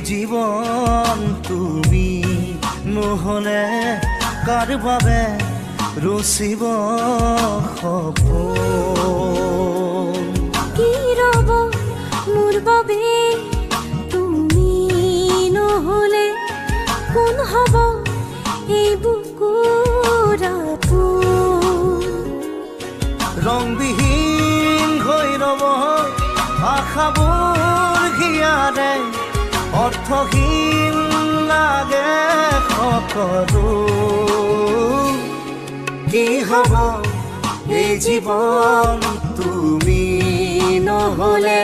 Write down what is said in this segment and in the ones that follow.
জীৱন তুমি নহ'লে কাৰ বাবে ৰচিব সপোন কি ৰ'ব মোৰ বাবে তুমি নহ'লে কোন হ'ব এই বুকুৰ আপোন ৰংবিহীন হৈ ৰ'ব আশাবোৰ হিয়াৰে অৰ্থহীন লাগে সকলো কি হ'ব এই জীৱন তুমি নহ'লে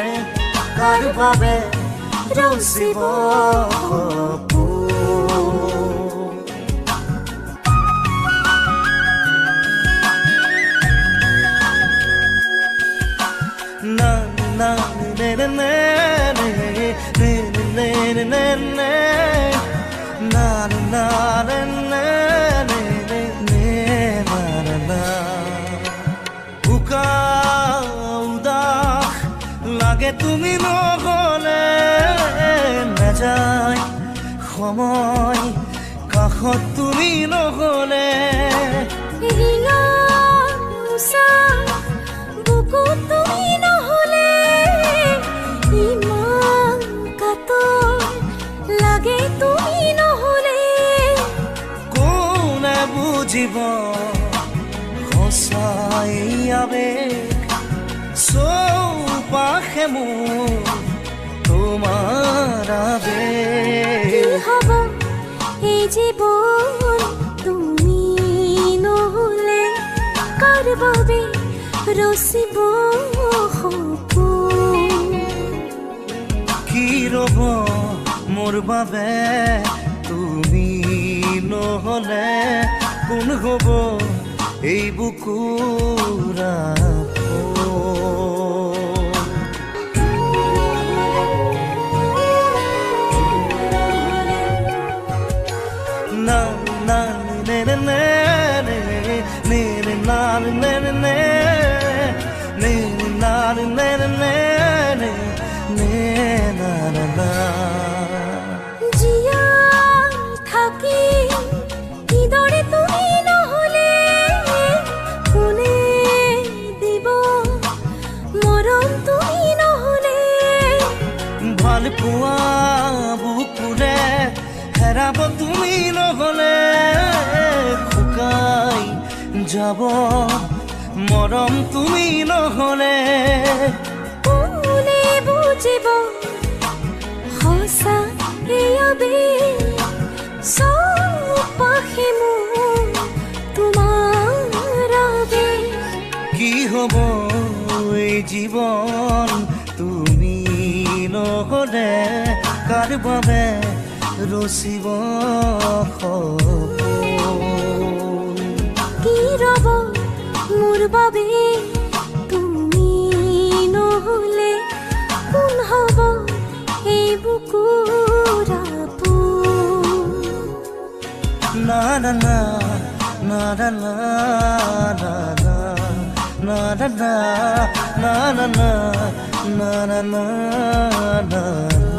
কাৰ বাবে ৰচিব সপোন na na na na na লাগে তুমি নহ'লে নাযায় সময় কাষত তুমি নহ'লে তুমি নহ'লে ইমান কাতৰ লাগে তুমি নহ'লে কোনে বুজিব সঁচাই আবেগ চৌপাশে মোৰ তোমাৰ আবেগ কি হ'ব এই জীৱন তুমি নহ'লে কাৰ বাবে ৰচিব সপোন কি ৰ'ব মোৰ বাবে তুমি নহ'লে কোন হ'ব এই বুকুৰ আপোন না না নে নে নে নে নে না নে নে নে জীয়াই থাকি কিদৰে তুমি নহ'লে কোনে দিব মৰম তুমি নহ'লে ভাল পোৱা বুকুৰে হেৰাব তুমি নহ'লে শুকাই যাব মৰম তুমি নহ'লে কোনে বুজিব সঁচা এই আবেগ চৌপাশে মোৰ তোমাৰ আবেগ কি হ'ব এই জীৱন তুমি নহ'লে কাৰ বাবে ৰচিব সপোন কি ৰ'ব মোৰ বাবে তুমি নহ'লে কোন হ'ব এই বুকুৰ আপোন না না না না না না na na na na na na na na na na na na na